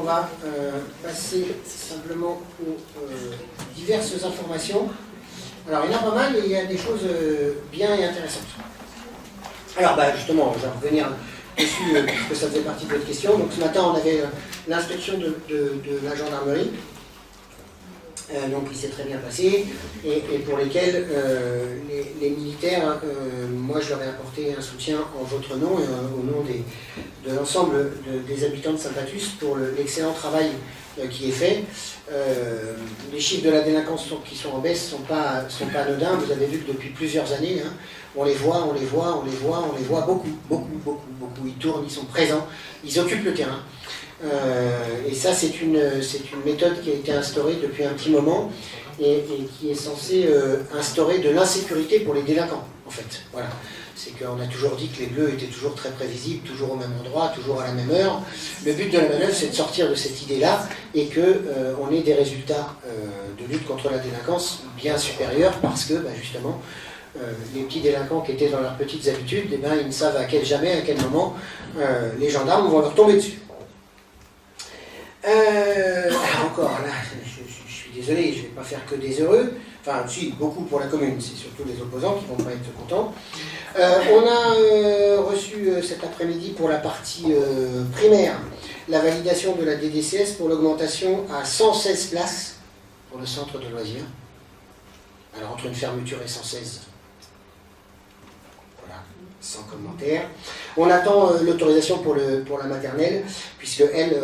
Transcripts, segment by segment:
on va passer simplement aux diverses informations. Alors, il y en a pas mal et il y a des choses bien et intéressantes. Alors, justement, je vais revenir dessus parce que ça faisait partie de votre question. Donc, ce matin, on avait l'inspection de la gendarmerie. Donc il s'est très bien passé, et pour lesquels les militaires, moi je leur ai apporté un soutien en votre nom et au nom de l'ensemble des habitants de Saint-Patus pour l'excellent travail qui est fait. Les chiffres de la délinquance qui sont en baisse ne sont pas anodins. Vous avez vu que depuis plusieurs années, hein, on les voit beaucoup. Ils tournent, ils sont présents, ils occupent le terrain. Et ça, c'est une méthode qui a été instaurée depuis un petit moment et qui est censée instaurer de l'insécurité pour les délinquants, en fait. Voilà. C'est qu'on a toujours dit que les bleus étaient toujours très prévisibles, toujours au même endroit, toujours à la même heure. Le but de la manœuvre, c'est de sortir de cette idée-là et qu'on ait des résultats de lutte contre la délinquance bien supérieurs parce que, justement, les petits délinquants qui étaient dans leurs petites habitudes, ils ne savent à quel moment les gendarmes vont leur tomber dessus. Encore, là, je suis désolé, je ne vais pas faire que des heureux. Enfin, si, beaucoup pour la commune, c'est surtout les opposants qui ne vont pas être contents. On a reçu cet après-midi pour la partie primaire la validation de la DDCS pour l'augmentation à 116 places pour le centre de loisirs. Alors, entre une fermeture et 116, voilà, sans commentaire. On attend l'autorisation pour la maternelle, puisque elle,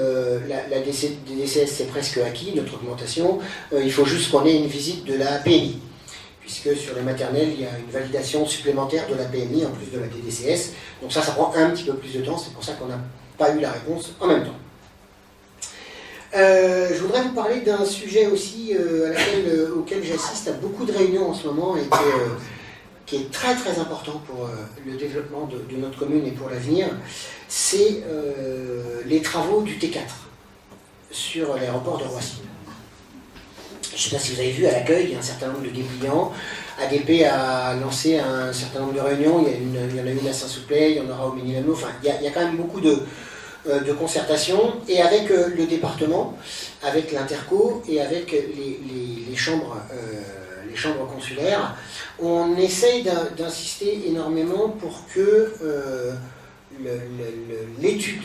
la DDCS, c'est presque acquis, notre augmentation. Il faut juste qu'on ait une visite de la PMI, puisque sur les maternelles, il y a une validation supplémentaire de la PMI en plus de la DDCS. Donc ça prend un petit peu plus de temps, c'est pour ça qu'on n'a pas eu la réponse en même temps. Je voudrais vous parler d'un sujet aussi auquel j'assiste à beaucoup de réunions en ce moment et qui est très très important pour le développement de notre commune et pour l'avenir, c'est les travaux du T4 sur l'aéroport de Roissy. Je ne sais pas si vous avez vu à l'accueil, il y a un certain nombre de dépliants. ADP a lancé un certain nombre de réunions, il y en a une à Saint-Souplet, il y en aura au Ménilano, enfin il y a quand même beaucoup de concertation, et avec le département, avec l'Interco et avec les chambres consulaires, on essaye d'insister énormément pour que l'étude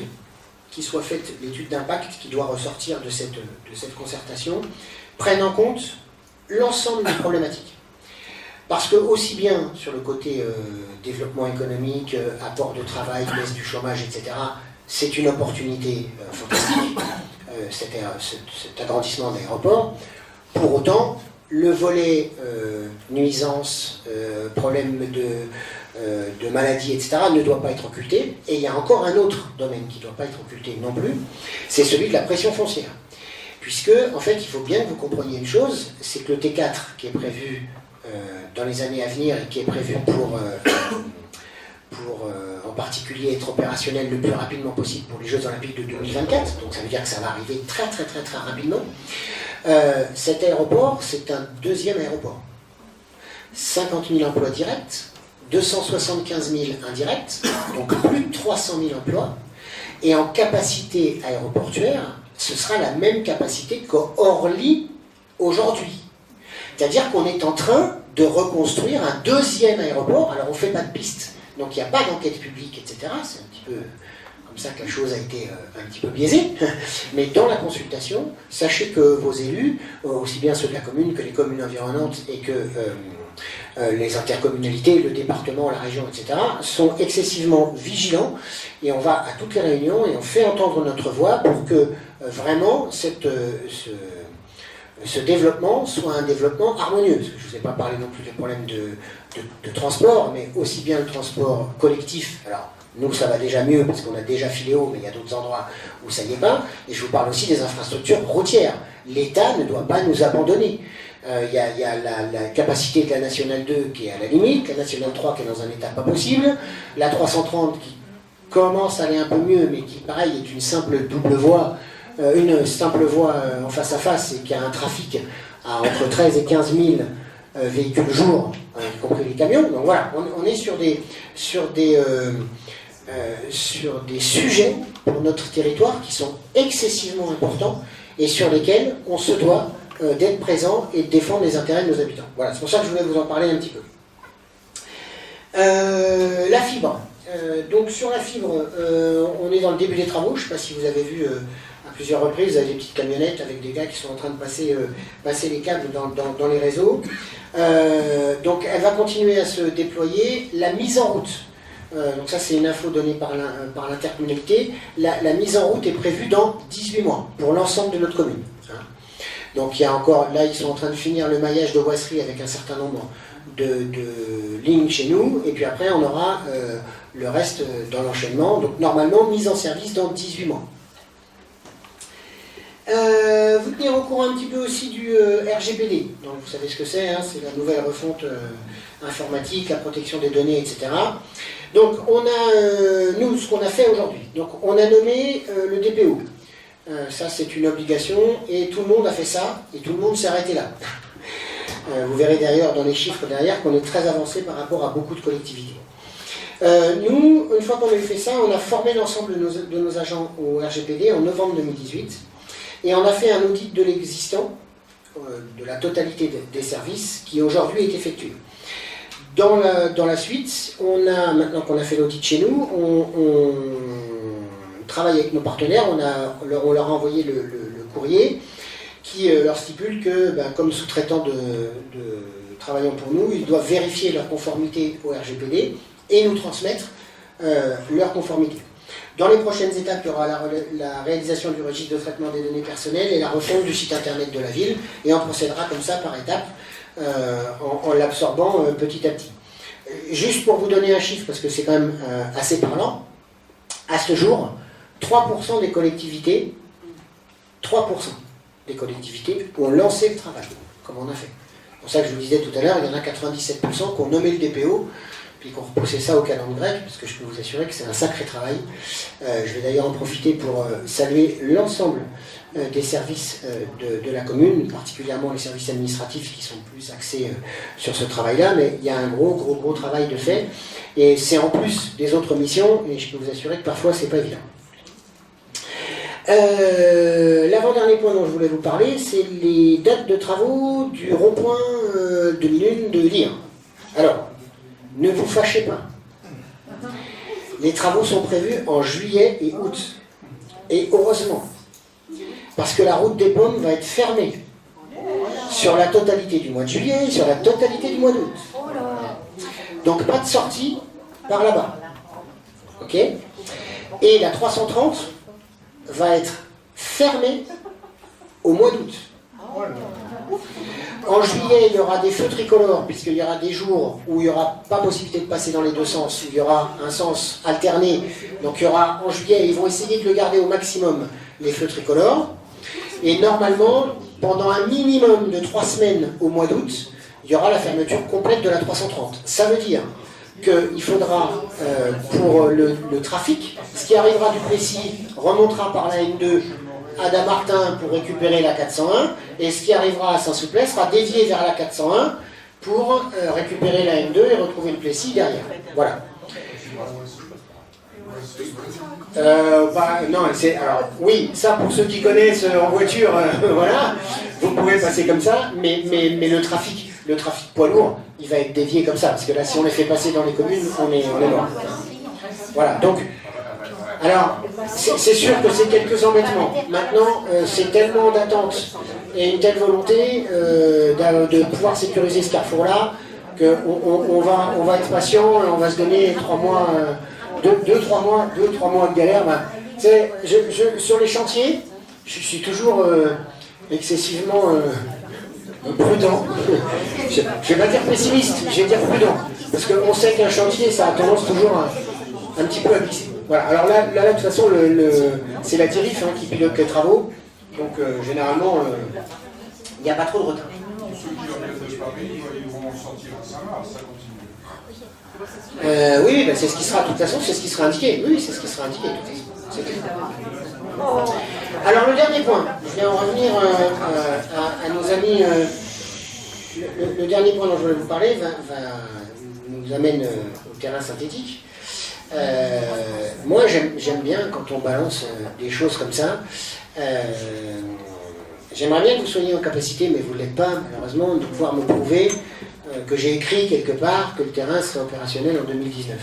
qui soit faite, l'étude d'impact qui doit ressortir de cette concertation, prenne en compte l'ensemble des problématiques. Parce que aussi bien sur le côté développement économique, apport de travail, baisse du chômage, etc., c'est une opportunité fantastique, cet agrandissement d'aéroport. Pour autant, le volet nuisance, problème de maladie, etc., ne doit pas être occulté. Et il y a encore un autre domaine qui ne doit pas être occulté non plus, c'est celui de la pression foncière. Puisque, en fait, il faut bien que vous compreniez une chose, c'est que le T4 qui est prévu dans les années à venir et qui est prévu pour en particulier être opérationnel le plus rapidement possible pour les Jeux Olympiques de 2024, donc ça veut dire que ça va arriver très rapidement. Cet aéroport, c'est un deuxième aéroport. 50 000 emplois directs, 275 000 indirects, donc plus de 300 000 emplois, et en capacité aéroportuaire, ce sera la même capacité qu'Orly aujourd'hui. C'est-à-dire qu'on est en train de reconstruire un deuxième aéroport. Alors on ne fait pas de piste, donc il n'y a pas d'enquête publique, etc. C'est un petit peu comme ça que la chose a été un petit peu biaisée. Mais dans la consultation, sachez que vos élus, aussi bien ceux de la commune que les communes environnantes et que les intercommunalités, le département, la région, etc., sont excessivement vigilants, et on va à toutes les réunions et on fait entendre notre voix pour que vraiment ce développement soit un développement harmonieux. Parce que je ne vous ai pas parlé non plus des problèmes de transport, mais aussi bien le transport collectif. Alors, nous, ça va déjà mieux parce qu'on a déjà filé haut, mais il y a d'autres endroits où ça n'y est pas. Et je vous parle aussi des infrastructures routières. L'État ne doit pas nous abandonner. Il y a la capacité de la Nationale 2 qui est à la limite, la Nationale 3 qui est dans un état pas possible, la 330 qui commence à aller un peu mieux, mais qui, pareil, est une simple double voie, en face à face, et qui a un trafic à entre 13 et 15 000 véhicules jour, y compris les camions. Donc voilà, on est sur des sujets pour notre territoire qui sont excessivement importants et sur lesquels on se doit d'être présent et de défendre les intérêts de nos habitants. Voilà, c'est pour ça que je voulais vous en parler un petit peu. La fibre. Donc sur la fibre, on est dans le début des travaux. Je ne sais pas si vous avez vu à plusieurs reprises, vous avez des petites camionnettes avec des gars qui sont en train de passer les câbles dans les réseaux. Donc elle va continuer à se déployer. La mise en route, donc ça c'est une info donnée par l'intercommunalité, la mise en route est prévue dans 18 mois pour l'ensemble de notre commune. Donc il y a encore, là ils sont en train de finir le maillage de boiserie avec un certain nombre de lignes chez nous, et puis après on aura le reste dans l'enchaînement. Donc normalement mise en service dans 18 mois. Vous tenir au courant un petit peu aussi du RGPD. Donc vous savez ce que c'est, hein, c'est la nouvelle refonte informatique, la protection des données, etc. Donc on a, nous, ce qu'on a fait aujourd'hui, donc on a nommé le DPO. Ça c'est une obligation et tout le monde a fait ça et tout le monde s'est arrêté là. Vous verrez d'ailleurs dans les chiffres derrière qu'on est très avancé par rapport à beaucoup de collectivités. Nous, une fois qu'on a fait ça, on a formé l'ensemble de nos agents au RGPD en novembre 2018 et on a fait un audit de l'existant, de la totalité des services qui aujourd'hui est effectué. Dans la suite, maintenant qu'on a fait l'audit chez nous, on travaille avec nos partenaires, on leur a envoyé le courrier qui leur stipule que, comme sous-traitants de travaillant pour nous, ils doivent vérifier leur conformité au RGPD et nous transmettre leur conformité. Dans les prochaines étapes, il y aura la réalisation du registre de traitement des données personnelles et la refonte du site internet de la ville, et on procédera comme ça par étapes en l'absorbant petit à petit. Juste pour vous donner un chiffre, parce que c'est quand même assez parlant, à ce jour, 3% des collectivités ont lancé le travail, comme on a fait. C'est pour ça que je vous disais tout à l'heure, il y en a 97% qui ont nommé le DPO, puis qu'on repoussait ça au calendrier grec, parce que je peux vous assurer que c'est un sacré travail. Je vais d'ailleurs en profiter pour saluer l'ensemble des services de la commune, particulièrement les services administratifs qui sont plus axés sur ce travail-là, mais il y a un gros travail de fait, et c'est en plus des autres missions, et je peux vous assurer que parfois c'est pas évident. L'avant-dernier point dont je voulais vous parler, c'est les dates de travaux du rond-point de Lune de Lire. Alors, ne vous fâchez pas. Les travaux sont prévus en juillet et août. Et heureusement, parce que la route des Pommes va être fermée sur la totalité du mois de juillet et sur la totalité du mois d'août. Donc pas de sortie par là-bas. Ok ? Et la 330 va être fermée au mois d'août. En juillet, il y aura des feux tricolores, puisqu'il y aura des jours où il n'y aura pas possibilité de passer dans les deux sens, où il y aura un sens alterné. Donc il y aura, en juillet, ils vont essayer de le garder au maximum, les feux tricolores. Et normalement, pendant un minimum de 3 semaines au mois d'août, il y aura la fermeture complète de la 330. Ça veut dire qu'il faudra, pour le trafic, ce qui arrivera du Plessis remontera par la N2 à Damartin pour récupérer la 401, et ce qui arrivera à Saint-Souplès sera dévié vers la 401 pour récupérer la N2 et retrouver le Plessis derrière. Voilà. Non, alors oui, ça pour ceux qui connaissent en voiture, voilà, vous pouvez passer comme ça, mais le trafic poids lourd, il va être dévié comme ça, parce que là, si on les fait passer dans les communes, on est mort. Voilà, donc, alors, c'est sûr que c'est quelques embêtements. Maintenant, c'est tellement d'attente et une telle volonté de pouvoir sécuriser ce carrefour-là, qu'on va être patient, on va se donner 3 mois, 2-3 mois de galère. Sur les chantiers, je suis toujours excessivement prudent. Je ne vais pas dire pessimiste, je vais dire prudent. Parce qu'on sait qu'un chantier, ça a tendance toujours un petit peu à glisser. Voilà. Alors là, de toute façon, c'est la TIRIF qui pilote les travaux. Donc généralement, il n'y a pas trop de retard. Oui, c'est ce qui sera, de toute façon, c'est ce qui sera indiqué. Oui, c'est ce qui sera indiqué, de toute façon. Alors, le dernier point, je vais en revenir à nos amis. Le dernier point dont je voulais vous parler nous amène au terrain synthétique. Moi, j'aime bien quand on balance des choses comme ça. J'aimerais bien que vous soyez en capacité, mais vous ne l'êtes pas, malheureusement, de pouvoir me prouver que j'ai écrit quelque part que le terrain serait opérationnel en 2019.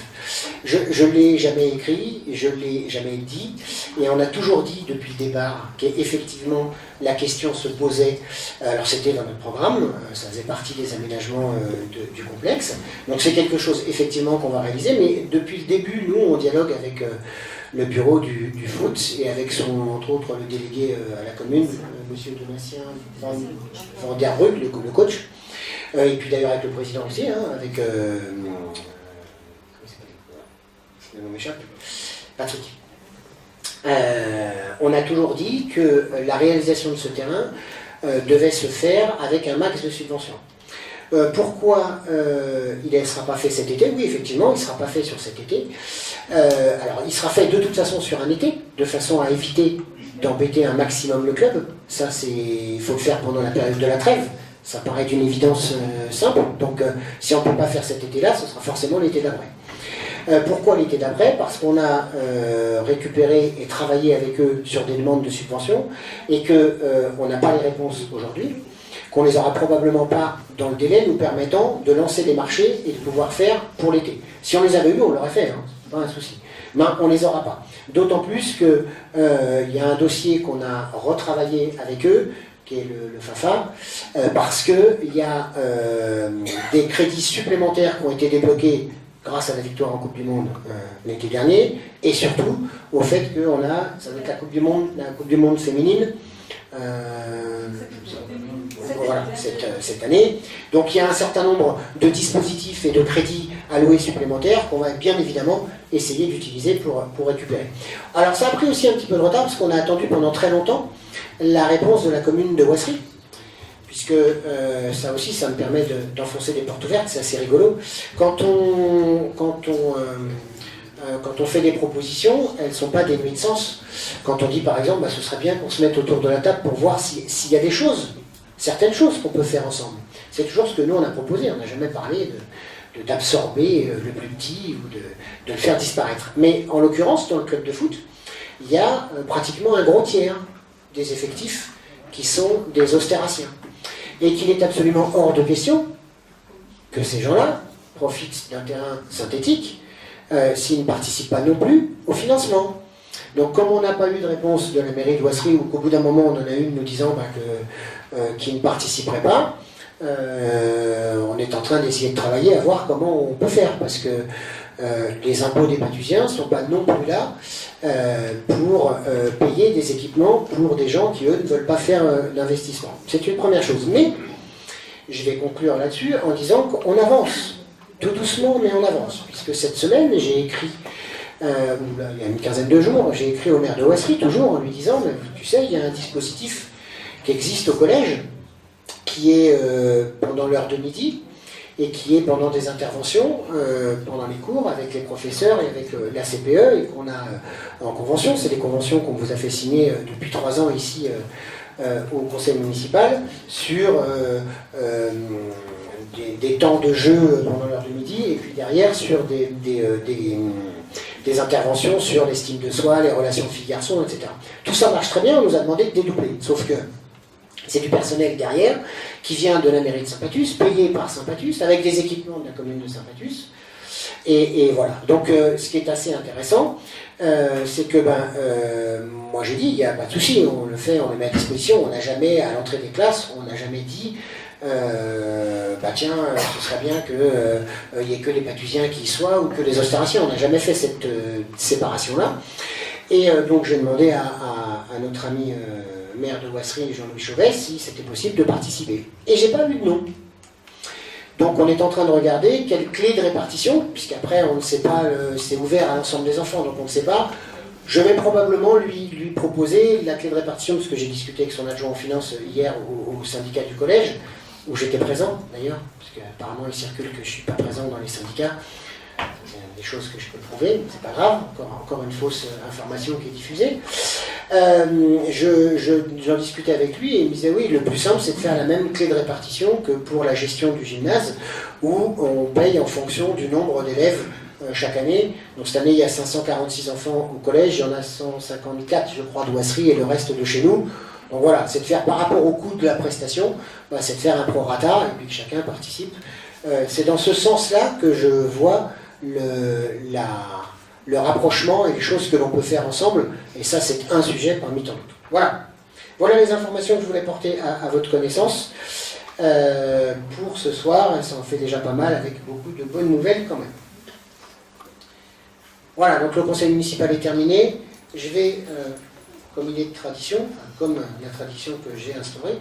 Je ne l'ai jamais écrit, je ne l'ai jamais dit, et on a toujours dit depuis le départ qu'effectivement la question se posait. Alors c'était dans notre programme, ça faisait partie des aménagements du complexe, donc c'est quelque chose effectivement qu'on va réaliser, mais depuis le début, nous on dialogue avec le bureau du foot et avec entre autres le délégué à la commune, monsieur Donatien Van der Brugge, le coach. Et puis d'ailleurs avec le président aussi, hein, avec comment il s'appelle, Patrick. On a toujours dit que la réalisation de ce terrain devait se faire avec un max de subventions. Pourquoi il ne sera pas fait cet été? Oui, effectivement, il ne sera pas fait sur cet été. Alors, il sera fait de toute façon sur un été, de façon à éviter d'embêter un maximum le club. Ça, il faut le faire pendant la période de la trêve. Ça paraît d'une évidence simple. Donc, si on ne peut pas faire cet été-là, ce sera forcément l'été d'après. Pourquoi l'été d'après? Parce qu'on a récupéré et travaillé avec eux sur des demandes de subventions et qu'on n'a pas les réponses aujourd'hui, qu'on ne les aura probablement pas dans le délai nous permettant de lancer des marchés et de pouvoir faire pour l'été. Si on les avait eu, on l'aurait fait, hein, c'est pas un souci. Mais on ne les aura pas. D'autant plus qu'il y a un dossier qu'on a retravaillé avec eux, qui est le FAFA, parce qu'il y a des crédits supplémentaires qui ont été débloqués grâce à la victoire en Coupe du Monde l'été dernier, et surtout au fait qu'on a, ça va être la Coupe du Monde féminine, voilà, cette année. Donc il y a un certain nombre de dispositifs et de crédits alloués supplémentaires qu'on va bien évidemment essayer d'utiliser pour récupérer. Alors ça a pris aussi un petit peu de retard parce qu'on a attendu pendant très longtemps la réponse de la commune de Ouassery, puisque ça aussi, ça me permet d'enfoncer des portes ouvertes, c'est assez rigolo. Quand on fait des propositions, elles ne sont pas dénuées de sens. Quand on dit par exemple, ce serait bien qu'on se mette autour de la table pour voir s'il y a des choses, certaines choses qu'on peut faire ensemble. C'est toujours ce que nous on a proposé, on n'a jamais parlé d'absorber le plus petit ou de le faire disparaître. Mais en l'occurrence, dans le club de foot, il y a pratiquement un gros tiers des effectifs qui sont des austériciens. Et qu'il est absolument hors de question que ces gens-là profitent d'un terrain synthétique s'ils ne participent pas non plus au financement. Donc comme on n'a pas eu de réponse de la mairie de Ouassery, ou qu'au bout d'un moment on en a une nous disant qu'ils ne participeraient pas, on est en train d'essayer de travailler à voir comment on peut faire, parce que les impôts des Pathusiens ne sont pas non plus là pour payer des équipements pour des gens qui, eux, ne veulent pas faire d'investissement. C'est une première chose. Mais je vais conclure là-dessus en disant qu'on avance, tout doucement, mais on avance. Puisque cette semaine, j'ai écrit, il y a une quinzaine de jours, j'ai écrit au maire de Ouassery, toujours en lui disant, tu sais, il y a un dispositif qui existe au collège, qui est pendant l'heure de midi, et qui est pendant des interventions, pendant les cours, avec les professeurs et avec la CPE, et qu'on a en convention. C'est des conventions qu'on vous a fait signer depuis 3 ans ici au conseil municipal, sur des temps de jeu pendant l'heure de midi, et puis derrière sur des interventions sur l'estime de soi, les relations filles-garçons, etc. Tout ça marche très bien, on nous a demandé de dédoubler, sauf que c'est du personnel derrière, qui vient de la mairie de Saint-Pathus, payé par Saint-Pathus, avec des équipements de la commune de Saint-Pathus. Et voilà. Donc, ce qui est assez intéressant, c'est que, moi j'ai dit, il n'y a pas de souci, on le fait, on le met à disposition. On n'a jamais, à l'entrée des classes, on n'a jamais dit, tiens, ce serait bien qu'il n'y ait que les Pathusiens qui y soient, ou que les austériciens. On n'a jamais fait cette séparation-là. Et donc, j'ai demandé à notre ami maire de Ouassery, Jean-Louis Chauvet, si c'était possible de participer. Et j'ai pas eu de nom. Donc on est en train de regarder quelle clé de répartition, puisqu'après on ne sait pas, c'est ouvert à l'ensemble des enfants, donc on ne sait pas. Je vais probablement lui proposer la clé de répartition, parce que j'ai discuté avec son adjoint en finance hier au syndicat du collège, où j'étais présent d'ailleurs, parce qu'apparemment il circule que je ne suis pas présent dans les syndicats. Des choses que je peux prouver, c'est pas grave, encore une fausse information qui est diffusée. J'en discutais avec lui et il me disait oui, le plus simple c'est de faire la même clé de répartition que pour la gestion du gymnase, où on paye en fonction du nombre d'élèves chaque année. Donc cette année, il y a 546 enfants au collège, il y en a 154, je crois, d'Ouasserie et le reste de chez nous. Donc voilà, c'est de faire par rapport au coût de la prestation, c'est de faire un prorata et puis que chacun participe. C'est dans ce sens-là que je vois le rapprochement et les choses que l'on peut faire ensemble, et ça c'est un sujet parmi tant d'autres. Voilà. Voilà les informations que je voulais porter à votre connaissance pour ce soir, et ça en fait déjà pas mal avec beaucoup de bonnes nouvelles quand même. Voilà, donc le conseil municipal est terminé. Je vais, comme il est de tradition, comme la tradition que j'ai instaurée,